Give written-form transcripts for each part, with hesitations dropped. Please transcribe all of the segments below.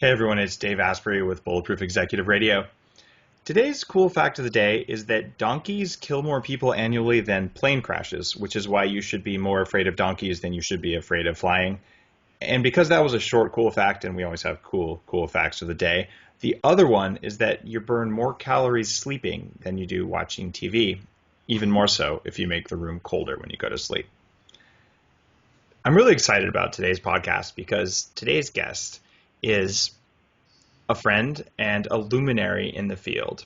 Hey everyone, it's Dave Asprey with Bulletproof Executive Radio. Today's cool fact of the day is that donkeys kill more people annually than plane crashes, which is why you should be more afraid of donkeys than you should be afraid of flying. And because that was a short cool fact, and we always have cool facts of the day, the other one is that you burn more calories sleeping than you do watching TV, even more so if you make the room colder when you go to sleep. I'm really excited about today's podcast because today's guest is a friend and a luminary in the field.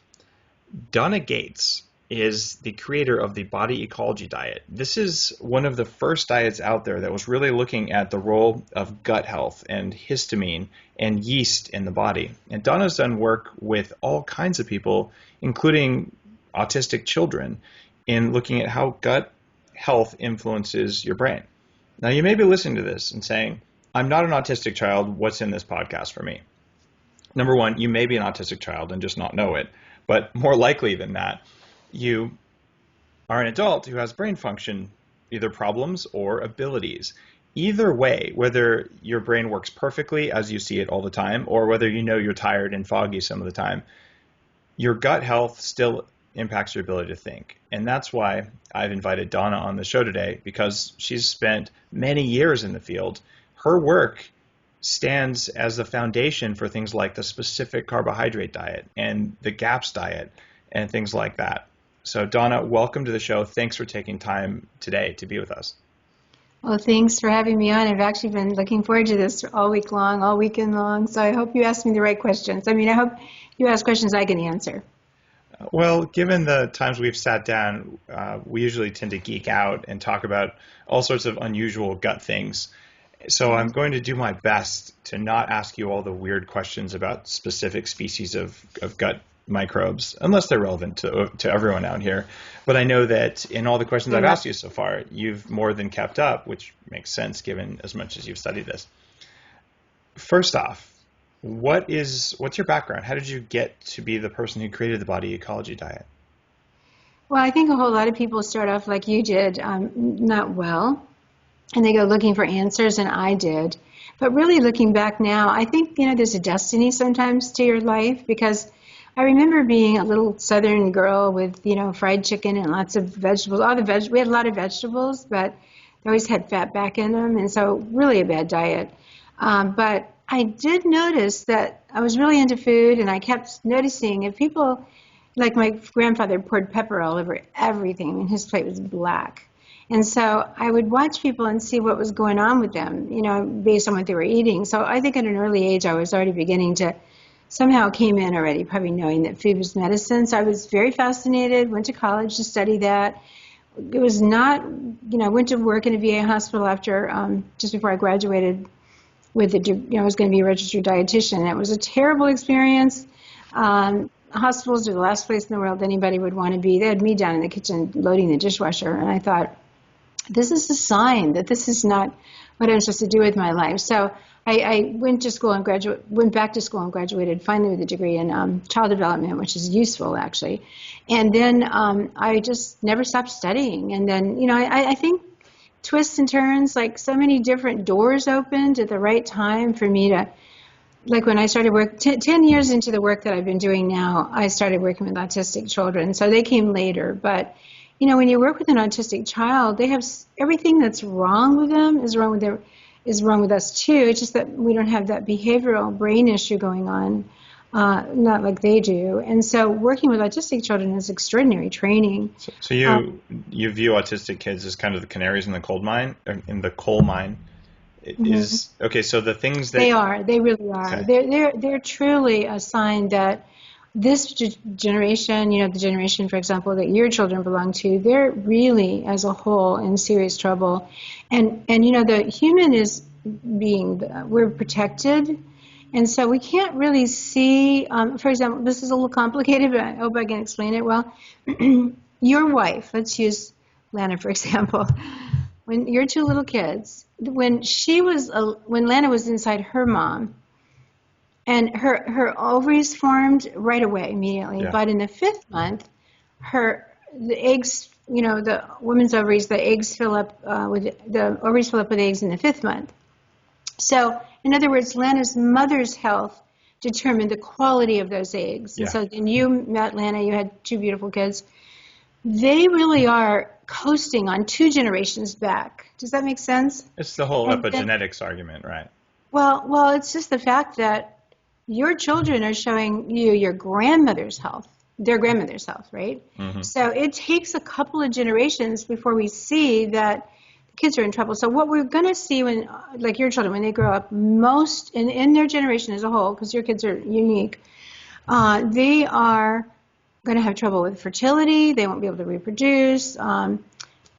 Donna Gates is the creator of the Body Ecology Diet. This is one of the first diets out there that was really looking at the role of gut health and histamine and yeast in the body. And Donna's done work with all kinds of people, including autistic children, in looking at how gut health influences your brain. Now, you may be listening to this and saying, I'm not an autistic child. What's in this podcast for me? Number one, you may be an autistic child and just not know it. But more likely than that, you are an adult who has brain function, either problems or abilities. Either way, whether your brain works perfectly as you see it all the time, or whether you know you're tired and foggy some of the time, your gut health still impacts your ability to think. And that's why I've invited Donna on the show today, because she's spent many years in the field. Her work stands as the foundation for things like the specific carbohydrate diet and the GAPS diet and things like that. So Donna, welcome to the show. Thanks for taking time today to be with us. Well, thanks for having me on. I've actually been looking forward to this all weekend long. So I hope you ask me the right questions. I hope you ask questions I can answer. Well, given the times we've sat down, we usually tend to geek out and talk about all sorts of unusual gut things. So I'm going to do my best to not ask you all the weird questions about specific species of gut microbes, unless they're relevant to everyone out here. But I know that in all the questions I've asked you so far, you've more than kept up, which makes sense given as much as you've studied this. First off, what's your background? How did you get to be the person who created the Body Ecology Diet? Well, I think a whole lot of people start off like you did, not well, and they go looking for answers, and I did. But really looking back now, I think, there's a destiny sometimes to your life, because I remember being a little southern girl with, fried chicken and lots of vegetables. We had a lot of vegetables, but they always had fat back in them, and so really a bad diet. But I did notice that I was really into food, and I kept noticing if people, like my grandfather poured pepper all over everything, and his plate was black. And so I would watch people and see what was going on with them, based on what they were eating. So I think at an early age, I was already beginning to somehow came in already, probably knowing that food was medicine. So I was very fascinated, went to college to study that. It was not, I went to work in a VA hospital after, just before I graduated with I was going to be a registered dietitian. And it was a terrible experience. Hospitals are the last place in the world anybody would want to be. They had me down in the kitchen loading the dishwasher, and I thought, this is a sign that this is not what I'm supposed to do with my life. So I went back to school and graduated finally with a degree in child development, which is useful actually. And then I just never stopped studying. And then, I think twists and turns, like so many different doors opened at the right time for me to, like when I started work, 10 years into the work that I've been doing now, I started working with autistic children. So they came later. But, when you work with an autistic child, they have everything that's wrong with them is wrong with us too. It's just that we don't have that behavioral brain issue going on, not like they do. And so working with autistic children is extraordinary training. So you view autistic kids as kind of the canaries in the coal mine. Is okay. So the things that they really are. Okay. They're truly a sign that this generation, the generation, for example, that your children belong to, they're really, as a whole, in serious trouble. And the human is we're protected, and so we can't really see. For example, this is a little complicated, but I hope I can explain it well. Your wife, let's use Lana for example. When your two little kids, when Lana was inside her mom, and her ovaries formed right away, immediately. Yeah. But in the 5th month, the eggs, the woman's ovaries, the ovaries fill up with eggs in the 5th month. So, in other words, Lana's mother's health determine the quality of those eggs. And Yeah. so, and you met Lana, you had two beautiful kids. They really are coasting on 2 generations back. Does that make sense? It's the whole And then, epigenetics argument, right? well, it's just the fact that your children are showing you your grandmother's health, their grandmother's health, right? Mm-hmm. So it takes a couple of generations before we see that the kids are in trouble. So what we're going to see when, like your children, when they grow up, most in their generation as a whole, because your kids are unique, they are going to have trouble with fertility. They won't be able to reproduce.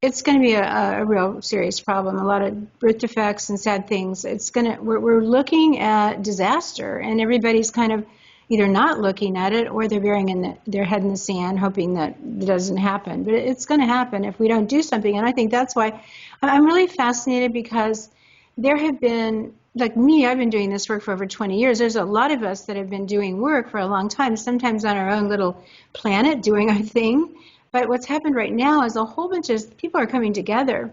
It's going to be a real serious problem. A lot of birth defects and sad things. We're looking at disaster, and everybody's kind of either not looking at it or they're burying their head in the sand, hoping that it doesn't happen. But it's going to happen if we don't do something. And I think that's why I'm really fascinated, because there have been, like me, I've been doing this work for over 20 years. There's a lot of us that have been doing work for a long time, sometimes on our own little planet doing our thing. But what's happened right now is a whole bunch of people are coming together,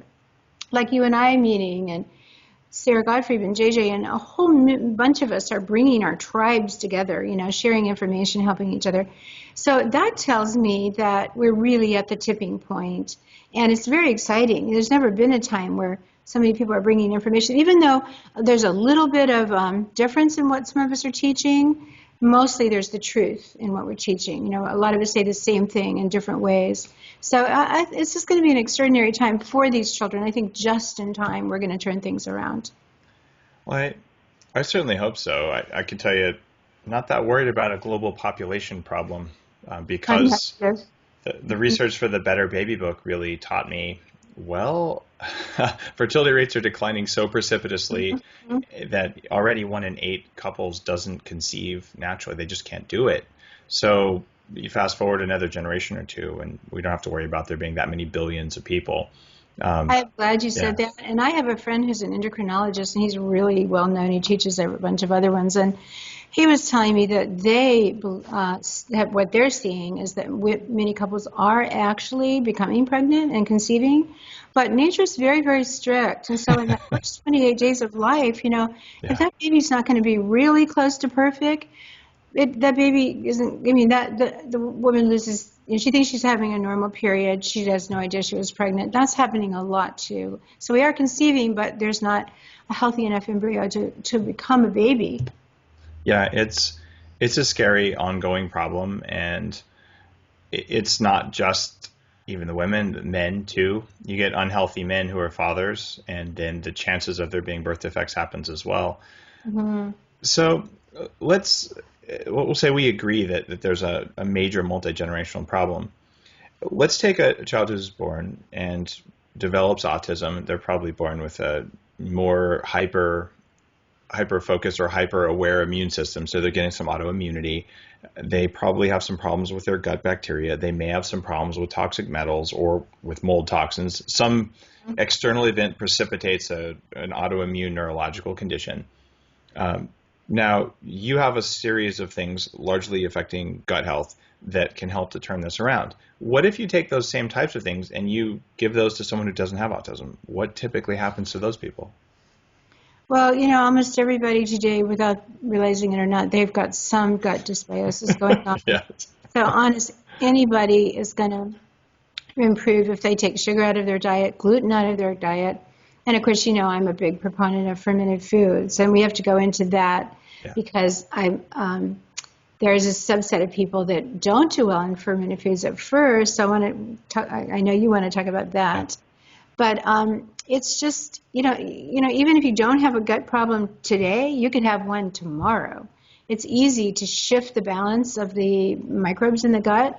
like you and I meeting, and Sarah Godfrey and JJ, and a whole bunch of us are bringing our tribes together, sharing information, helping each other. So that tells me that we're really at the tipping point, and it's very exciting. There's never been a time where so many people are bringing information, even though there's a little bit of difference in what some of us are teaching. Mostly there's the truth in what we're teaching. A lot of us say the same thing in different ways. So it's just going to be an extraordinary time for these children. I think just in time we're going to turn things around. Well, I certainly hope so. I can tell you, I'm not that worried about a global population problem because the research for the Better Baby book really taught me, well, fertility rates are declining so precipitously that already 1 in 8 couples doesn't conceive naturally. They just can't do it. So you fast forward another generation or two, and we don't have to worry about there being that many billions of people. I'm glad you said that. And I have a friend who's an endocrinologist, and he's really well known. He teaches a bunch of other ones. And he was telling me that what they're seeing is that many couples are actually becoming pregnant and conceiving, but nature's very, very strict. And so in the first 28 days of life, if that baby's not going to be really close to perfect, that baby isn't, the woman loses, she thinks she's having a normal period. She has no idea she was pregnant. That's happening a lot too. So we are conceiving, but there's not a healthy enough embryo to become a baby. Yeah, it's a scary ongoing problem, and it's not just even the women, men too. You get unhealthy men who are fathers, and then the chances of there being birth defects happens as well. Mm-hmm. So we'll say we agree that there's a major multi-generational problem. Let's take a child who's born and develops autism. They're probably born with a more hyper-focused or hyper-aware immune system, so they're getting some autoimmunity. They probably have some problems with their gut bacteria. They may have some problems with toxic metals or with mold toxins. Some external event precipitates an autoimmune neurological condition. Now, you have a series of things largely affecting gut health that can help to turn this around. What if you take those same types of things and you give those to someone who doesn't have autism? What typically happens to those people? Well, almost everybody today, without realizing it or not, they've got some gut dysbiosis going on. Yeah. So honestly, anybody is going to improve if they take sugar out of their diet, gluten out of their diet. And of course, I'm a big proponent of fermented foods, and we have to go into that because there is a subset of people that don't do well in fermented foods at first. So I know you want to talk about that, but it's just even if you don't have a gut problem today, you could have one tomorrow. It's easy to shift the balance of the microbes in the gut.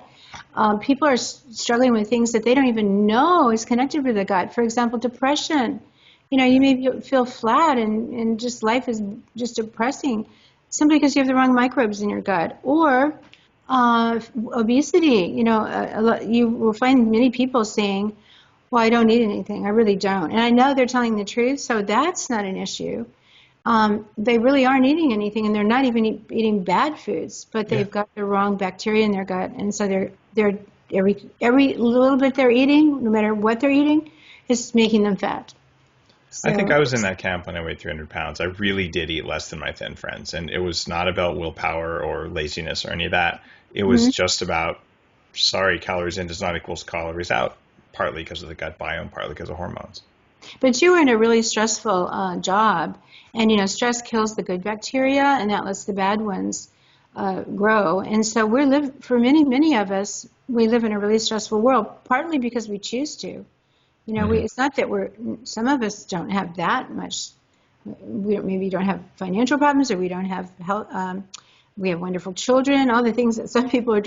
People are struggling with things that they don't even know is connected with the gut. For example, depression. You may feel flat and just life is just depressing simply because you have the wrong microbes in your gut. Or obesity. You will find many people saying, well, I don't eat anything. I really don't. And I know they're telling the truth, so that's not an issue. They really aren't eating anything, and they're not even eating bad foods, but they've got the wrong bacteria in their gut. And so they're every little bit they're eating, no matter what they're eating, is making them fat. I think So, I was in that camp when I weighed 300 pounds. I really did eat less than my thin friends, and it was not about willpower or laziness or any of that. It was mhm. just about, sorry, calories in does not equals calories out, partly because of the gut biome, partly because of hormones. But you were in a really stressful job, and stress kills the good bacteria, and that lets the bad ones grow. And so for many of us, we live in a really stressful world, partly because we choose to. Hmm. It's not that some of us don't have that much. Maybe don't have financial problems, or we don't have health. We have wonderful children, all the things that some people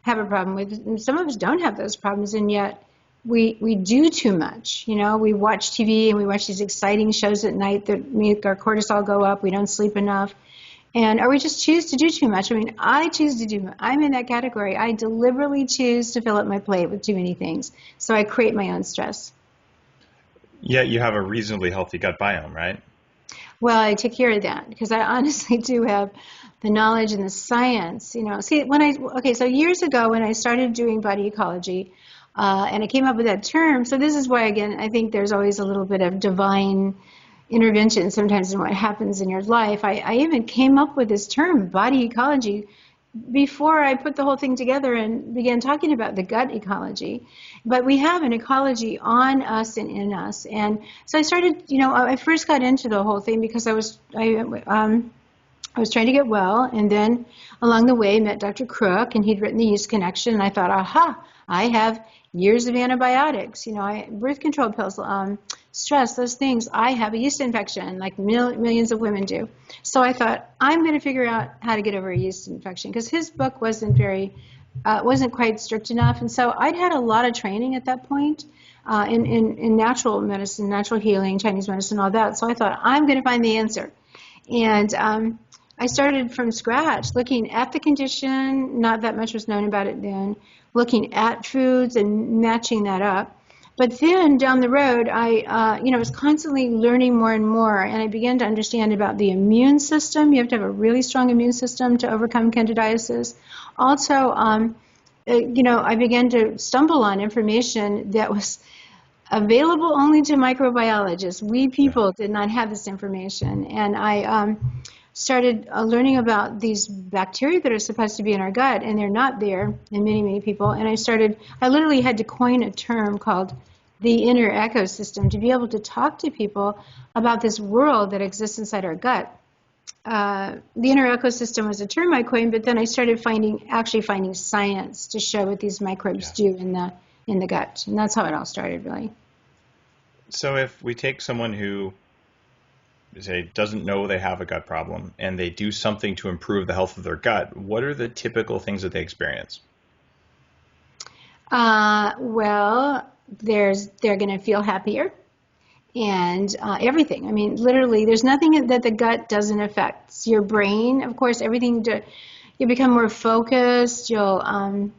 have a problem with. And some of us don't have those problems, and yet we do too much. We watch TV and we watch these exciting shows at night that make our cortisol go up. We don't sleep enough. Or we just choose to do too much. I mean, I choose to do, I'm in that category. I deliberately choose to fill up my plate with too many things. So I create my own stress. Yet you have a reasonably healthy gut biome, right? Well, I take care of that because I honestly do have the knowledge and the science. So years ago when I started doing body ecology, and I came up with that term. So this is why, again, I think there's always a little bit of divine intervention sometimes in what happens in your life. I even came up with this term, body ecology, before I put the whole thing together and began talking about the gut ecology. But we have an ecology on us and in us. And so I started, I first got into the whole thing because I was trying to get well, and then along the way met Dr. Crook, and he'd written the Yeast Connection, and I thought, aha, I have years of antibiotics, birth control pills, stress, those things. I have a yeast infection like millions of women do. So I thought, I'm going to figure out how to get over a yeast infection, because his book wasn't quite strict enough. And so I'd had a lot of training at that point in natural medicine, natural healing, Chinese medicine, all that. So I thought, I'm going to find the answer. And I started from scratch, looking at the condition. Not that much was known about it then. Looking at foods and matching that up. But then down the road, I was constantly learning more and more, and I began to understand about the immune system. You have to have a really strong immune system to overcome candidiasis. Also, I began to stumble on information that was available only to microbiologists. We people did not have this information, and I started learning about these bacteria that are supposed to be in our gut, and they're not there in many people. And I literally had to coin a term called the inner ecosystem to be able to talk to people about this world that exists inside our gut. The inner ecosystem was a term I coined, but then I started actually finding science to show what these microbes do in the gut, and that's how it all started, really. So if we take someone who, say, doesn't know they have a gut problem and they do something to improve the health of their gut, what are the typical things that they experience? Well, they're going to feel happier, and everything. I mean, literally, there's nothing that the gut doesn't affect. It's your brain, of course, you become more focused. You'll have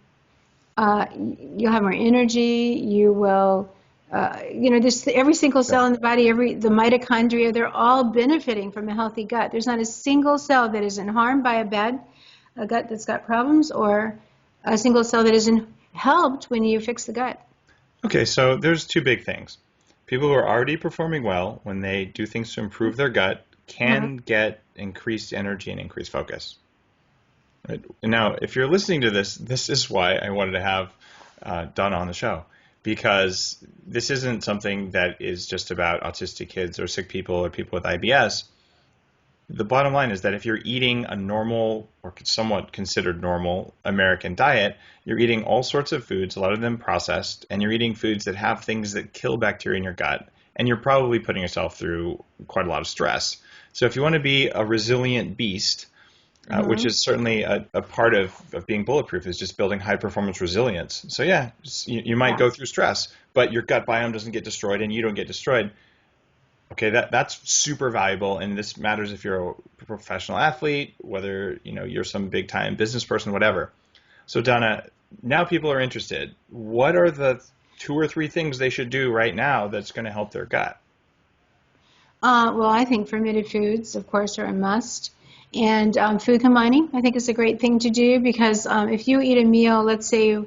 more energy. You will, every single cell in the body, the mitochondria, they're all benefiting from a healthy gut. There's not a single cell that isn't harmed by a gut that's got problems, or a single cell that isn't helped when you fix the gut. Okay, so there's two big things. People who are already performing well, when they do things to improve their gut, can get increased energy and increased focus. Right? Now, if you're listening to this is why I wanted to have Donna on the show, because this isn't something that is just about autistic kids or sick people or people with IBS. The bottom line is that if you're eating a normal or somewhat considered normal American diet, you're eating all sorts of foods, a lot of them processed, and you're eating foods that have things that kill bacteria in your gut, and you're probably putting yourself through quite a lot of stress. So if you want to be a resilient beast, which is certainly a part of being bulletproof, is just building high performance resilience. So yeah, you might go through stress, but your gut biome doesn't get destroyed and you don't get destroyed. Okay, that's super valuable, and this matters if you're a professional athlete, whether you're some big time business person, whatever. So Donna, now people are interested. What are the 2 or 3 things they should do right now that's going to help their gut? Well, I think fermented foods, of course, are a must. And food combining, I think, is a great thing to do, because if you eat a meal, let's say a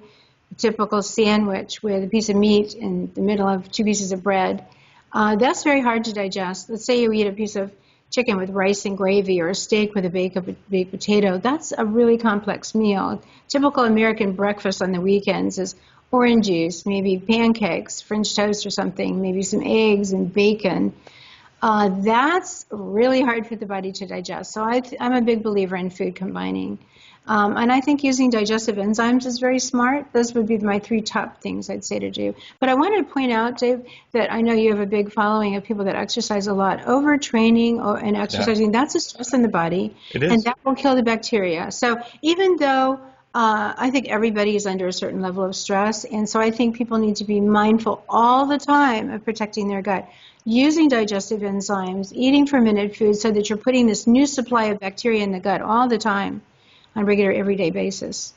typical sandwich with a piece of meat in the middle of 2 pieces of bread, That's very hard to digest. Let's say you eat a piece of chicken with rice and gravy or a steak with a baked potato. That's a really complex meal. Typical American breakfast on the weekends is orange juice, maybe pancakes, French toast or something, maybe some eggs and bacon. That's really hard for the body to digest. So I'm a big believer in food combining. And I think using digestive enzymes is very smart. Those would be my 3 top things I'd say to do. But I wanted to point out, Dave, that I know you have a big following of people that exercise a lot. Overtraining and exercising, that's a stress in the body. It is. And that will kill the bacteria. So even though I think everybody is under a certain level of stress, and so I think people need to be mindful all the time of protecting their gut. Using digestive enzymes, eating fermented foods so that you're putting this new supply of bacteria in the gut all the time on a regular, everyday basis.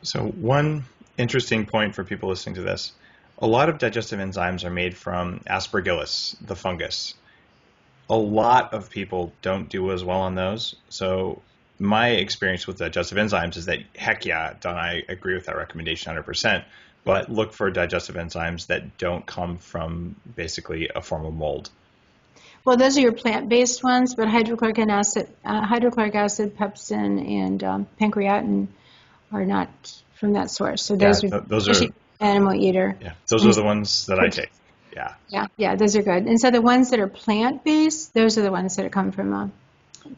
So one interesting point for people listening to this, a lot of digestive enzymes are made from aspergillus, the fungus. A lot of people don't do as well on those. So my experience with digestive enzymes is that, heck yeah, Donna, I agree with that recommendation 100%, but look for digestive enzymes that don't come from basically a form of mold. Well, those are your plant-based ones, but hydrochloric acid, pepsin, and pancreatin are not from that source. So those are animal eater. Yeah, those are the ones that I take. Yeah, those are good. And so the ones that are plant-based, those are the ones that come from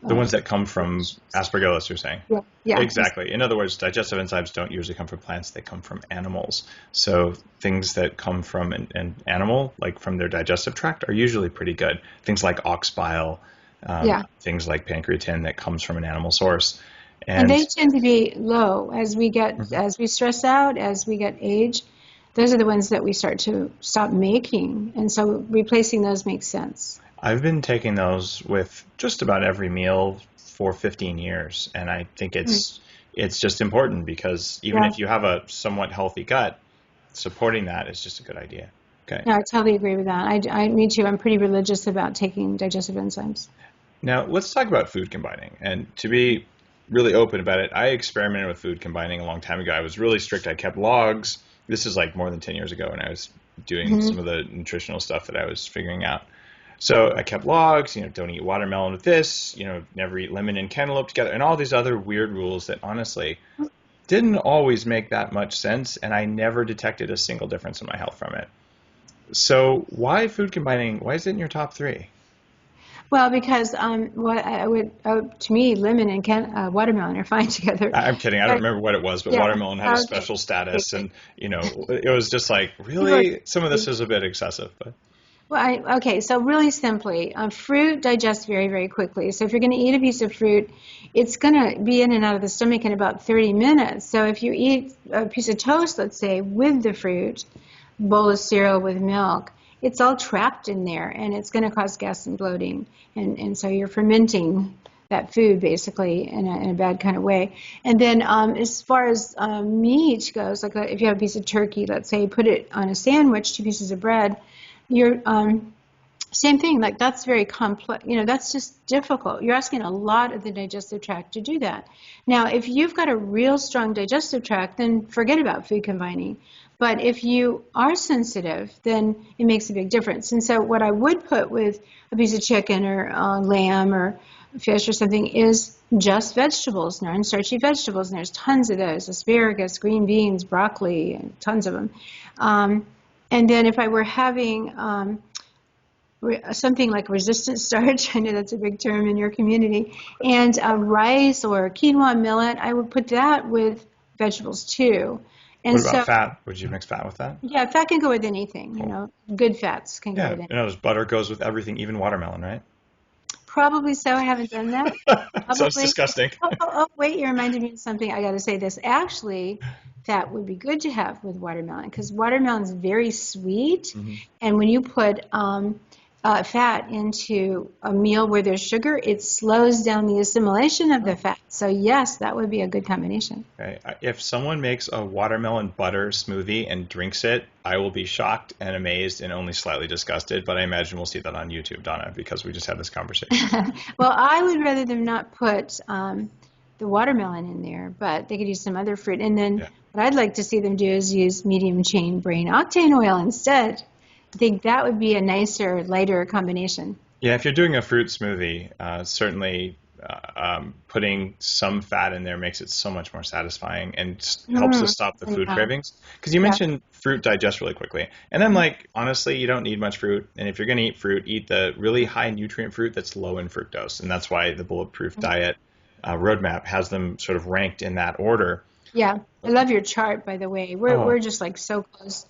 the ones that come from aspergillus, you're saying? Yeah. Exactly. In other words, digestive enzymes don't usually come from plants, they come from animals. So things that come from an animal, like from their digestive tract, are usually pretty good. Things like ox bile, things like pancreatin that comes from an animal source. And they tend to be low as we get, as we stress out, as we get age. Those are the ones that we start to stop making. And so replacing those makes sense. I've been taking those with just about every meal for 15 years, and I think it's just important because even if you have a somewhat healthy gut, supporting that is just a good idea. Okay. Yeah, I totally agree with that. Me too. I'm pretty religious about taking digestive enzymes. Now, let's talk about food combining. And to be really open about it, I experimented with food combining a long time ago. I was really strict. I kept logs. This is like more than 10 years ago when I was doing some of the nutritional stuff that I was figuring out. So I kept logs, don't eat watermelon with this, never eat lemon and cantaloupe together, and all these other weird rules that honestly didn't always make that much sense, and I never detected a single difference in my health from it. So why food combining? Why is it in your top 3? Well, because to me, lemon and watermelon are fine together. I'm kidding. I don't remember what it was, but watermelon had a special status, and it was just like, really, some of this is a bit excessive, but. Well, so really simply, fruit digests very, very quickly. So if you're going to eat a piece of fruit, it's going to be in and out of the stomach in about 30 minutes. So if you eat a piece of toast, let's say, with the fruit, bowl of cereal with milk, it's all trapped in there, and it's going to cause gas and bloating. And so you're fermenting that food basically in a bad kind of way. And then as far as meat goes, like if you have a piece of turkey, let's say, put it on a sandwich, 2 pieces of bread, you're same thing, like that's very complex, that's just difficult. You're asking a lot of the digestive tract to do that. Now, if you've got a real strong digestive tract, then forget about food combining. But if you are sensitive, then it makes a big difference. And so what I would put with a piece of chicken or lamb or fish or something is just vegetables, non-starchy vegetables, and there's tons of those, asparagus, green beans, broccoli, and tons of them. And then if I were having something like resistant starch, I know that's a big term in your community, and rice or quinoa millet, I would put that with vegetables too. And what about fat? Would you mix fat with that? Yeah, fat can go with anything. Cool. Good fats can go with anything. Yeah, butter goes with everything, even watermelon, right? Probably so. I haven't done that. Sounds disgusting. Wait, you reminded me of something. I got to say this. Actually, that would be good to have with watermelon because watermelon is very sweet. And when you put fat into a meal where there's sugar, it slows down the assimilation of the fat. So yes, that would be a good combination. Okay. If someone makes a watermelon butter smoothie and drinks it, I will be shocked and amazed and only slightly disgusted, but I imagine we'll see that on YouTube, Donna, because we just had this conversation. Well, I would rather them not put the watermelon in there, but they could use some other fruit. And then what I'd like to see them do is use medium chain brain octane oil instead. I think that would be a nicer, lighter combination. Yeah, if you're doing a fruit smoothie, certainly putting some fat in there makes it so much more satisfying and helps to Mm, stop the food yeah, cravings. Because you yeah. mentioned fruit digests really quickly. And I'm like, honestly, you don't need much fruit. And if you're going to eat fruit, eat the really high nutrient fruit that's low in fructose. And that's why the Bulletproof Diet roadmap has them sort of ranked in that order. Yeah, I love your chart, by the way. We're Oh, just like so close,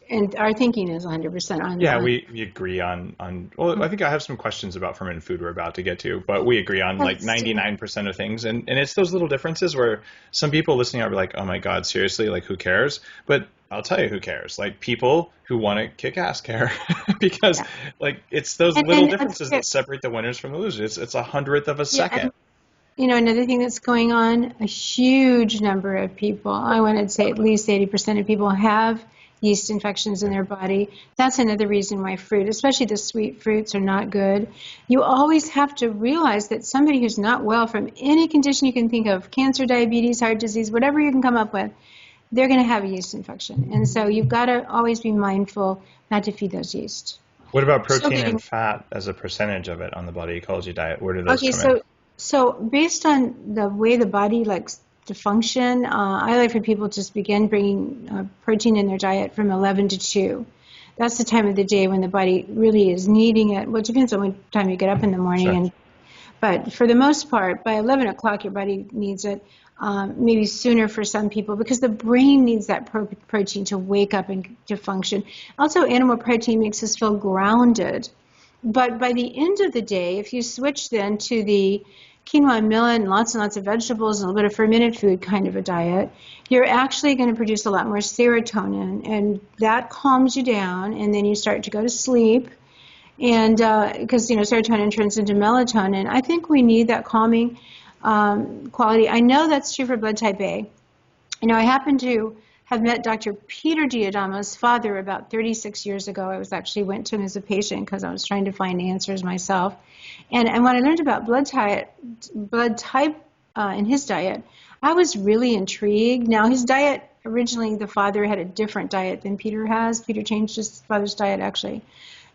and our thinking is 100% yeah, on. we agree on well, I think I have some questions about fermented food we're about to get to, but we agree on like Let's do it. 99% of things. And it's those little differences where some people listening are like, oh my God, seriously, like who cares? But I'll tell you who cares. Like people who want to kick ass care because Yeah, like it's those little and let's differences that get, separate the winners from the losers. It's a hundredth of a yeah, second. and another thing that's going on, a huge number of people, I want to say at least 80% of people have yeast infections in their body. That's another reason why fruit, especially the sweet fruits, are not good. You always have to realize that somebody who's not well from any condition you can think of, cancer, diabetes, heart disease, whatever you can come up with, they're going to have a yeast infection. And so you've got to always be mindful not to feed those yeast. What about So protein and getting fat as a percentage of it on the Body Ecology Diet? Where do those Okay, come in? so based on the way the body likes to function, I like for people to just begin bringing protein in their diet from 11 to 2. That's the time of the day when the body really is needing it. Well, it depends on what time you get up in the morning, Sure. but for the most part, by 11 o'clock, your body needs it. Maybe sooner for some people because the brain needs that protein to wake up and to function. Also, animal protein makes us feel grounded. But by the end of the day, if you switch then to the quinoa and millet and lots of vegetables and a little bit of fermented food kind of a diet, you're actually going to produce a lot more serotonin, and that calms you down, and then you start to go to sleep. And because serotonin turns into melatonin, I think we need that calming quality. I know that's true for blood type A. I happen to have met Dr. Peter Giordano's father about 36 years ago. I went to him as a patient because I was trying to find answers myself. And when I learned about blood type in his diet, I was really intrigued. Now, his diet, originally the father had a different diet than Peter has. Peter changed his father's diet, actually.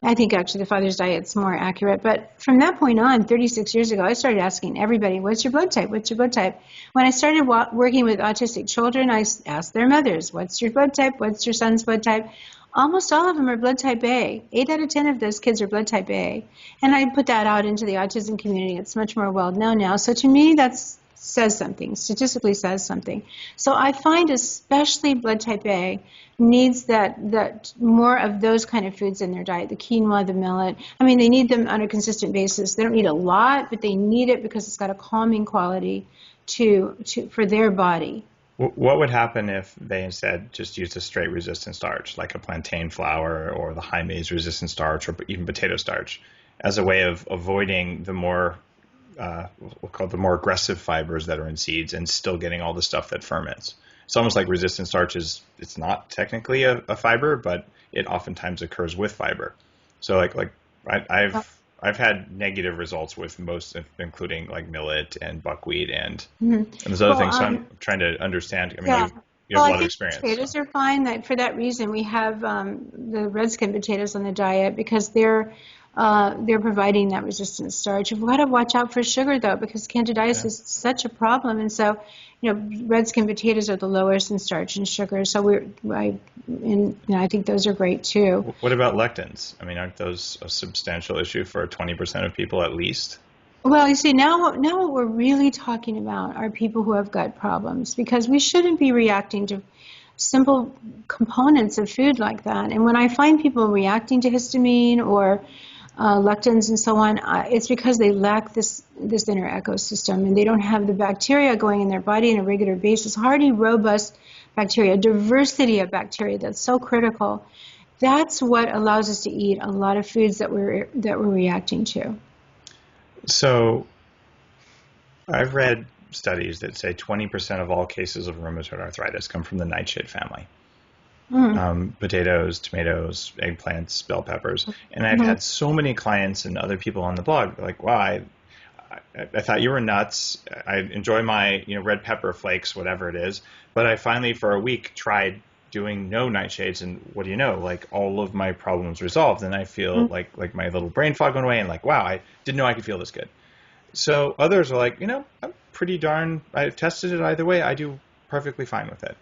I think actually the father's diet's more accurate. But from that point on, 36 years ago, I started asking everybody, what's your blood type? What's your blood type? When I started working with autistic children, I asked their mothers, what's your blood type? What's your son's blood type? Almost all of them are blood type A. 8 out of 10 of those kids are blood type A. And I put that out into the autism community. It's much more well known now. So to me, that says something, statistically says something. So I find especially blood type A needs that more of those kind of foods in their diet, the quinoa, the millet. I mean, they need them on a consistent basis. They don't need a lot, but they need it because it's got a calming quality for their body. What would happen if they instead just used a straight resistant starch, like a plantain flour or the high maize resistant starch or even potato starch, as a way of avoiding the more we'll call it the more aggressive fibers that are in seeds and still getting all the stuff that ferments? It's almost like resistant starch it's not technically a fiber, but it oftentimes occurs with fiber. So I've had negative results with most, including like millet and buckwheat and those other Well, things. So I'm trying to understand. I mean, yeah. you Well, have a I lot of think experience. potatoes are fine. That for that reason, we have the red skin potatoes on the diet because they're providing that resistant starch. We've got to watch out for sugar though, because candidiasis Yeah. is such a problem, and so red skin potatoes are the lowest in starch and sugar. So I think those are great too. What about lectins? I mean, aren't those a substantial issue for 20% of people at least? Well, you see, now what we're really talking about are people who have gut problems because we shouldn't be reacting to simple components of food like that. And when I find people reacting to histamine or lectins and so on, it's because they lack this inner ecosystem and they don't have the bacteria going in their body on a regular basis, hardy, robust bacteria, diversity of bacteria that's so critical. That's what allows us to eat a lot of foods that we're reacting to. So I've read studies that say 20% of all cases of rheumatoid arthritis come from the nightshade family. Mm. Potatoes, tomatoes, eggplants, bell peppers. And I've Mhm. had so many clients and other people on the blog like, wow, I thought you were nuts. I enjoy my red pepper flakes, whatever it is. But I finally, for a week, tried doing no nightshades, and what do you know? Like all of my problems resolved, and I feel like my little brain fog went away, and like, wow, I didn't know I could feel this good. So others are like, I've tested it either way. I do perfectly fine with it.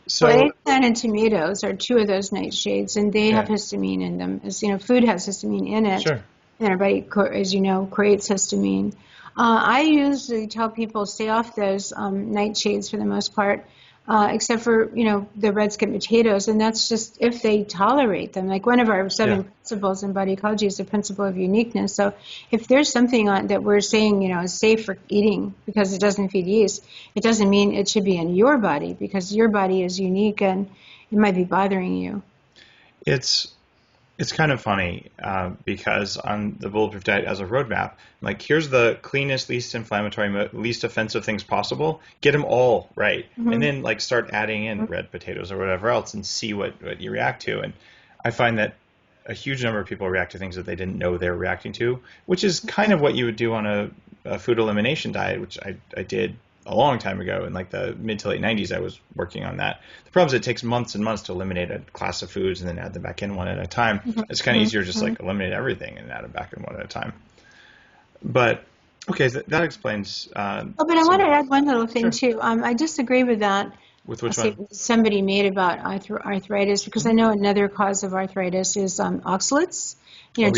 So eggplant and tomatoes are two of those nightshades, and they have histamine in them. As you know, food has histamine in it. Sure. And our body, as you know, creates histamine. I usually tell people stay off those nightshades for the most part, except for, the red skin potatoes, and that's just if they tolerate them. Like one of our 7 principles in Body Ecology is the principle of uniqueness. So if there's something that we're saying, is safe for eating because it doesn't feed yeast, it doesn't mean it should be in your body because your body is unique and it might be bothering you. It's kind of funny because on the Bulletproof Diet as a roadmap, like here's the cleanest, least inflammatory, least offensive things possible. Get them all right, and then like start adding in red potatoes or whatever else, and see what you react to. And I find that a huge number of people react to things that they didn't know they were reacting to, which is kind of what you would do on a food elimination diet, which I did a long time ago. In like the mid to late 90s, I was working on that. The problem is it takes months and months to eliminate a class of foods and then add them back in one at a time. It's kind of easier to just like eliminate everything and add them back in one at a time. But okay, that explains. But I want to add one little thing too. I disagree with that. With which one? Somebody made about arthritis, because I know another cause of arthritis is oxalates. In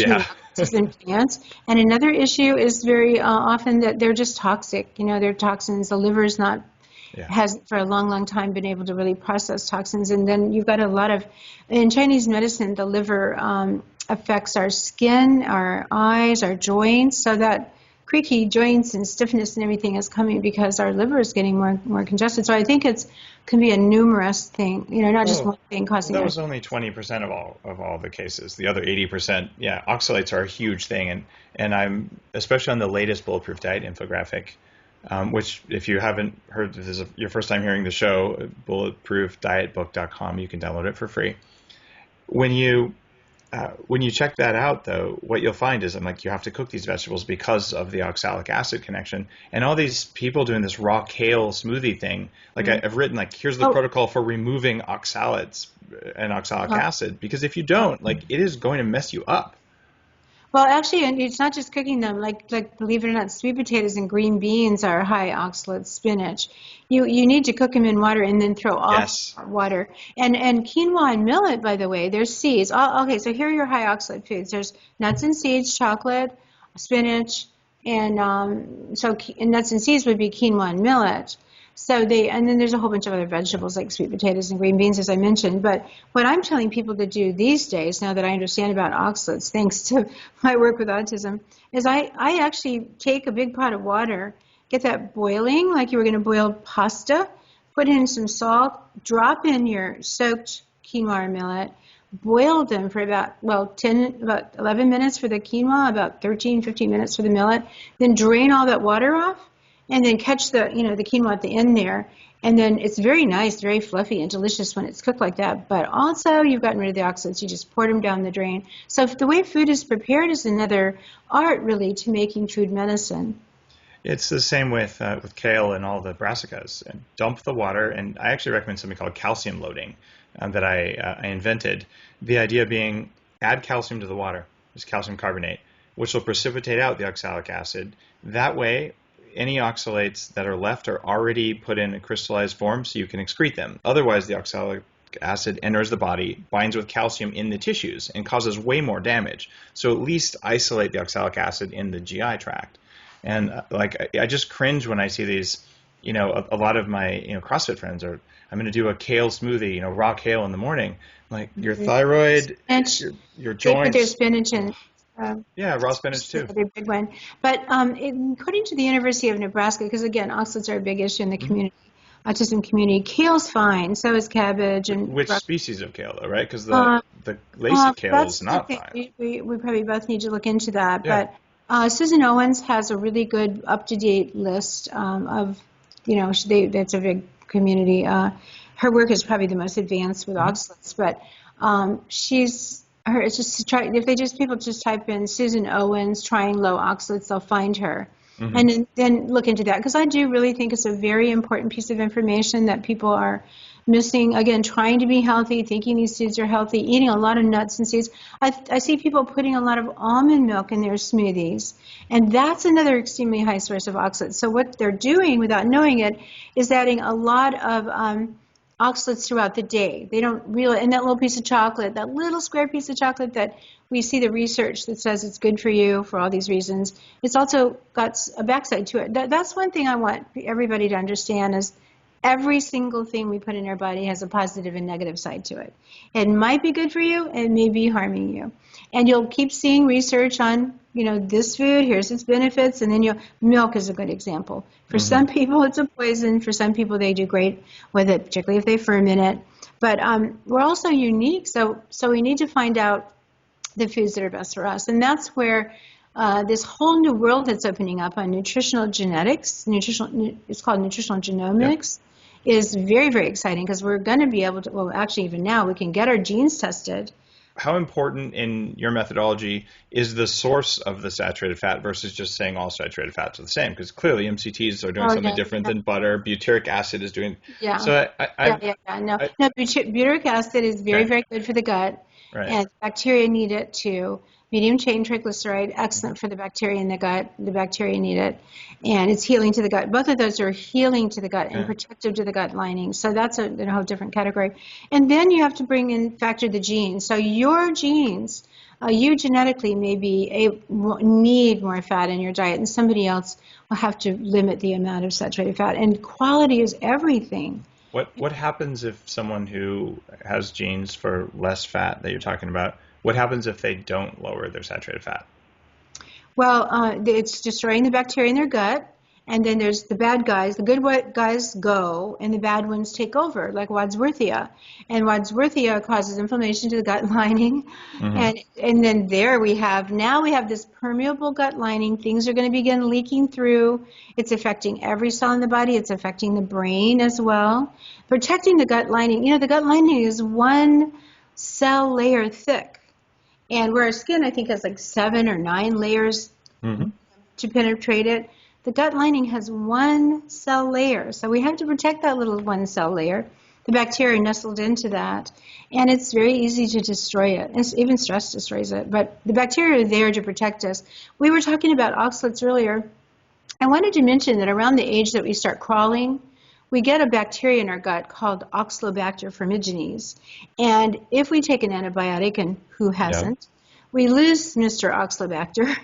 plants. And another issue is very often that they're just toxic. They're toxins. The liver's hasn't for a long, long time been able to really process toxins. And then you've got a lot of, in Chinese medicine, the liver affects our skin, our eyes, our joints, so that creaky joints and stiffness and everything is coming because our liver is getting more congested. So I think can be a numerous thing, not just one thing causing it. That was only 20% of all the cases. The other 80%, oxalates are a huge thing. And I'm, especially on the latest Bulletproof Diet infographic, which if you haven't heard, this is your first time hearing the show, bulletproofdietbook.com, you can download it for free. When you check that out, though, what you'll find is you have to cook these vegetables because of the oxalic acid connection. And all these people doing this raw kale smoothie thing, I've written, here's the protocol for removing oxalates and oxalic acid, because if you don't, it is going to mess you up. Well, actually, and it's not just cooking them. Like believe it or not, sweet potatoes and green beans are high oxalate. Spinach, you need to cook them in water and then throw off water. And quinoa and millet, by the way, there's seeds. Okay, so here are your high oxalate foods. There's nuts and seeds, chocolate, spinach, and nuts and seeds would be quinoa and millet. And then there's a whole bunch of other vegetables like sweet potatoes and green beans, as I mentioned. But what I'm telling people to do these days, now that I understand about oxalates, thanks to my work with autism, is I actually take a big pot of water, get that boiling like you were going to boil pasta, put in some salt, drop in your soaked quinoa or millet, boil them for about 11 minutes for the quinoa, about 13, 15 minutes for the millet, then drain all that water off. And then catch the quinoa at the end there. And then it's very nice, very fluffy and delicious when it's cooked like that. But also you've gotten rid of the oxalates. You just poured them down the drain. So the way food is prepared is another art, really, to making food medicine. It's the same with kale and all the brassicas. And dump the water. And I actually recommend something called calcium loading that I invented. The idea being add calcium to the water, just calcium carbonate, which will precipitate out the oxalic acid. That way, any oxalates that are left are already put in a crystallized form so you can excrete them. Otherwise, the oxalic acid enters the body, binds with calcium in the tissues, and causes way more damage. So at least isolate the oxalic acid in the GI tract. And I just cringe when I see these, a lot of my CrossFit friends are, I'm going to do a kale smoothie, raw kale in the morning. Your thyroid, your joints. They put their spinach in. Raw spinach too. Another big one. But according to the University of Nebraska, because again, oxalates are a big issue in the community, autism community, kale's fine. So is cabbage and. Which species of kale, though, right? Because the lacy kale is not fine. We probably both need to look into that. Yeah. But Susan Owens has a really good up-to-date list of, that's a big community. Her work is probably the most advanced with oxalates, but it's just to try. If people just type in Susan Owens trying low oxalates, they'll find her, and then look into that, because I do really think it's a very important piece of information that people are missing, again, trying to be healthy, thinking these foods are healthy, eating a lot of nuts and seeds. I see people putting a lot of almond milk in their smoothies, and that's another extremely high source of oxalates. So what they're doing without knowing it is adding a lot of oxalates throughout the day. They don't realize, and that little piece of chocolate, that little square piece of chocolate that we see the research that says it's good for you for all these reasons, it's also got a backside to it. That's one thing I want everybody to understand is every single thing we put in our body has a positive and negative side to it. It might be good for you, it may be harming you. And you'll keep seeing research on, this food, here's its benefits, and then milk is a good example. For some people, it's a poison. For some people, they do great with it, particularly if they ferment it. But we're also unique, so we need to find out the foods that are best for us. And that's where this whole new world that's opening up on nutritional genetics, it's called nutritional genomics, is very, very exciting because we're going to be able to, well, actually even now, we can get our genes tested. How important in your methodology is the source of the saturated fat versus just saying all saturated fats are the same? Because clearly MCTs are doing something different than butter. Butyric acid is doing. Yeah. So No, butyric acid is very, very good for the gut. Right. And bacteria need it too. Medium chain triglyceride, excellent for the bacteria in the gut. The bacteria need it. And it's healing to the gut. Both of those are healing to the gut and protective to the gut lining. So that's a whole different category. And then you have to factor the genes. So your genes, you genetically maybe need more fat in your diet, and somebody else will have to limit the amount of saturated fat. And quality is everything. What happens if someone who has genes for less fat that you're talking about, what happens if they don't lower their saturated fat? Well, it's destroying the bacteria in their gut, and then there's the bad guys. The good guys go, and the bad ones take over, like Wadsworthia. And Wadsworthia causes inflammation to the gut lining, and then we have this permeable gut lining. Things are going to begin leaking through. It's affecting every cell in the body. It's affecting the brain as well. Protecting the gut lining. The gut lining is one cell layer thick. And where our skin, I think, has like 7 or 9 layers to penetrate it, the gut lining has one cell layer. So we have to protect that little one cell layer. The bacteria nestled into that. And it's very easy to destroy it. And even stress destroys it. But the bacteria are there to protect us. We were talking about oxalates earlier. I wanted to mention that around the age that we start crawling, we get a bacteria in our gut called Oxalobacter formigenes. And if we take an antibiotic, and who hasn't, we lose Mr. Oxalobacter,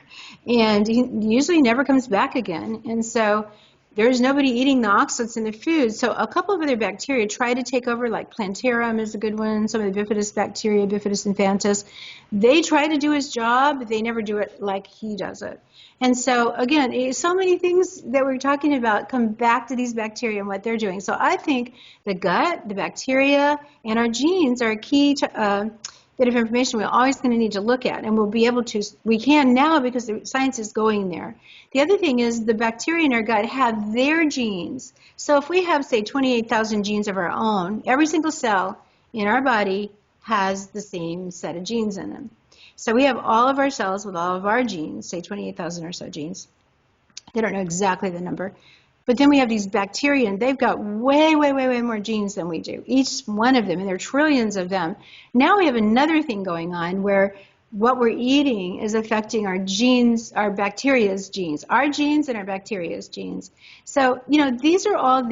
and he usually never comes back again. And so there's nobody eating the oxalates in the food. So a couple of other bacteria try to take over, like Plantarum is a good one, some of the bifidus bacteria, Bifidus infantis. They try to do his job, but they never do it like he does it. And so, again, so many things that we're talking about come back to these bacteria and what they're doing. So I think the gut, the bacteria, and our genes are a key bit of information we're always going to need to look at. And we can now because the science is going there. The other thing is the bacteria in our gut have their genes. So if we have, say, 28,000 genes of our own, every single cell in our body has the same set of genes in them. So we have all of our cells with all of our genes, say 28,000 or so genes. They don't know exactly the number. But then we have these bacteria, and they've got way, way, way, way more genes than we do. Each one of them, and there are trillions of them. Now we have another thing going on where what we're eating is affecting our genes, our bacteria's genes, our genes and our bacteria's genes. So, these are all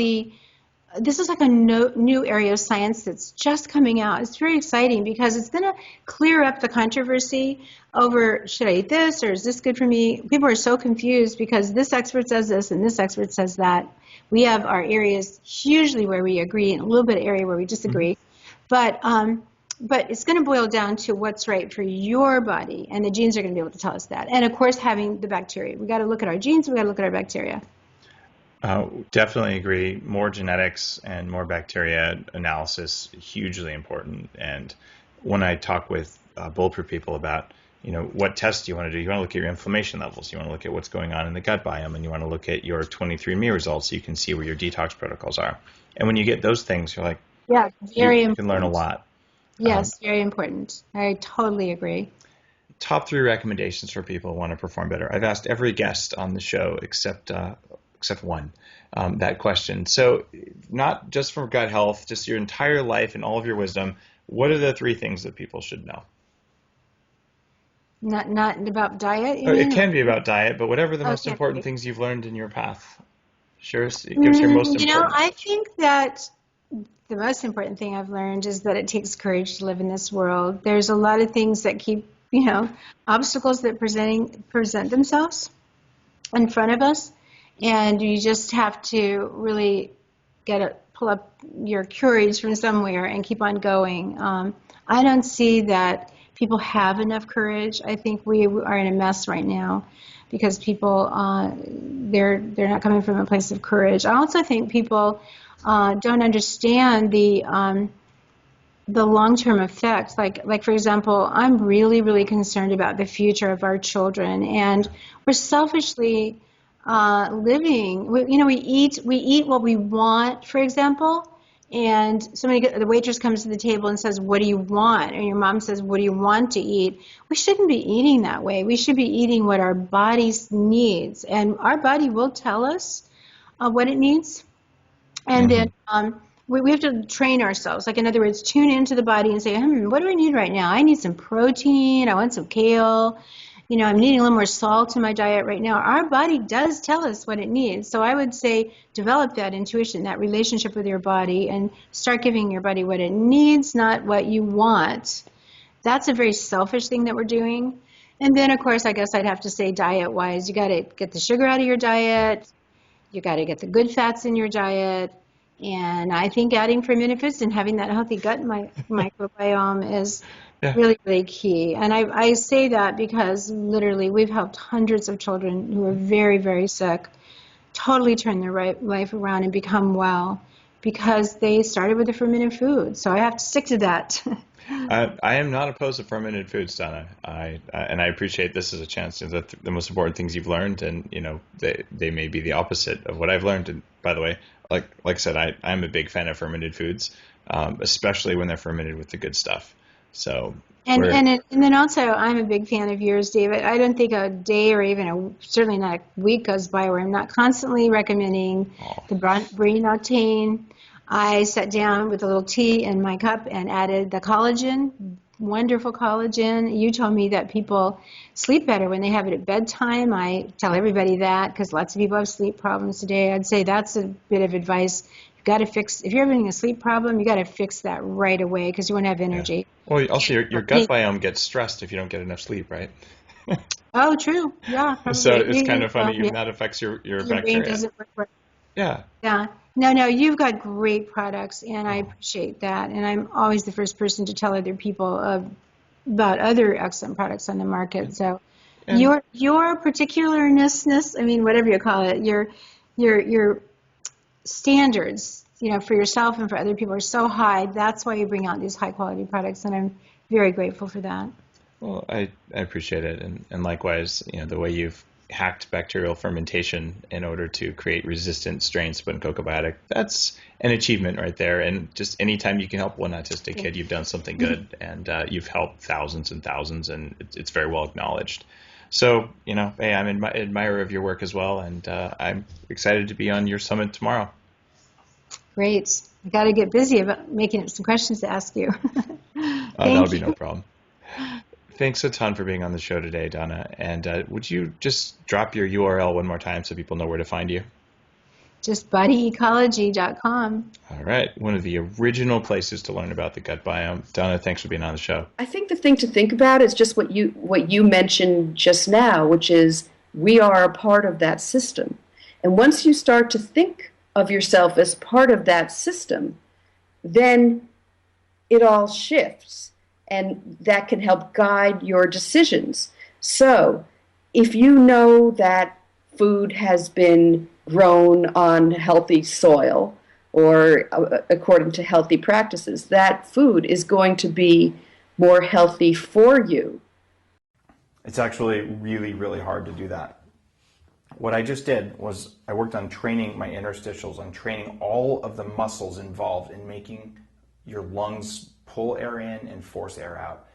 this is like a new area of science that's just coming out. It's very exciting because it's going to clear up the controversy over, should I eat this or is this good for me? People are so confused because this expert says this and this expert says that. We have our areas hugely where we agree and a little bit of area where we disagree. But it's going to boil down to what's right for your body, and the genes are going to be able to tell us that. And, of course, having the bacteria. We got to look at our genes. We got to look at our bacteria. Definitely agree. More genetics and more bacteria analysis, hugely important. And when I talk with Bulletproof people about, what tests you want to do, you want to look at your inflammation levels, you want to look at what's going on in the gut biome, and you want to look at your 23andMe results so you can see where your detox protocols are. And when you get those things, you're like, yeah, very you important. can learn a lot. Yes, very important. I totally agree. Top 3 recommendations for people who want to perform better. I've asked every guest on the show except except one, that question. So not just for gut health, just your entire life and all of your wisdom, what are the 3 things that people should know? Not about diet, you Or it mean? can be about diet, but whatever the Oh, most can't important be. things you've learned in your path. Sure, give us your most important. I think that the most important thing I've learned is that it takes courage to live in this world. There's a lot of things that keep, obstacles that present themselves in front of us, and you just have to really pull up your courage from somewhere and keep on going. I don't see that people have enough courage. I think we are in a mess right now because people they're not coming from a place of courage. I also think people don't understand the long-term effects. Like for example, I'm really, really concerned about the future of our children, and we're selfishly living. We eat what we want, for example. And the waitress comes to the table and says, "What do you want?" And your mom says, "What do you want to eat?" We shouldn't be eating that way. We should be eating what our bodies needs, and our body will tell us what it needs. And then we have to train ourselves. Like, in other words, tune into the body and say, what do I need right now? I need some protein. I want some kale. I'm needing a little more salt in my diet right now. Our body does tell us what it needs. So I would say develop that intuition, that relationship with your body, and start giving your body what it needs, not what you want. That's a very selfish thing that we're doing. And then, of course, I guess I'd have to say diet-wise, you got to get the sugar out of your diet. You got to get the good fats in your diet. And I think adding fermented foods and having that healthy gut microbiome is really, really key. And I say that because literally we've helped hundreds of children who are very, very sick totally turn their life around and become well because they started with the fermented food. So I have to stick to that. I am not opposed to fermented foods, Donna. And I appreciate this as a chance to the most important things you've learned, and they may be the opposite of what I've learned. And by the way, like I said, I'm a big fan of fermented foods, especially when they're fermented with the good stuff. So and then also I'm a big fan of yours, David. I don't think a day or even certainly not a week goes by where I'm not constantly recommending the brain octane. I sat down with a little tea in my cup and added the collagen, wonderful collagen. You told me that people sleep better when they have it at bedtime. I tell everybody that because lots of people have sleep problems today. I'd say that's a bit of advice. You've got to if you're having a sleep problem, you got to fix that right away because you won't have energy. Yeah. Well, also your gut biome gets stressed if you don't get enough sleep, right? Oh, true. Yeah. Probably. So it's kind of funny. Even that affects your bacteria. Brain doesn't work right. Yeah. Yeah. No, you've got great products, and I appreciate that. And I'm always the first person to tell other people about other excellent products on the market. So your particularness, whatever you call it, your standards, for yourself and for other people are so high. That's why you bring out these high quality products, and I'm very grateful for that. Well, I appreciate it, and likewise, the way you've hacked bacterial fermentation in order to create resistant strains to probiotic. That's an achievement right there. And just anytime you can help one autistic kid, you've done something good, and you've helped thousands and thousands, and it's very well acknowledged. So, hey, I'm an admirer of your work as well, and I'm excited to be on your summit tomorrow. Great. I got to get busy about making up some questions to ask you. That'll be no problem. Thanks a ton for being on the show today, Donna. And would you just drop your URL one more time so people know where to find you? Just bodyecology.com. All right. One of the original places to learn about the gut biome. Donna, thanks for being on the show. I think the thing to think about is just what you mentioned just now, which is we are a part of that system. And once you start to think of yourself as part of that system, then it all shifts. And that can help guide your decisions. So if you know that food has been grown on healthy soil or according to healthy practices, that food is going to be more healthy for you. It's actually really, really hard to do that. What I just did was I worked on training my interstitials, on training all of the muscles involved in making your lungs pull air in and force air out.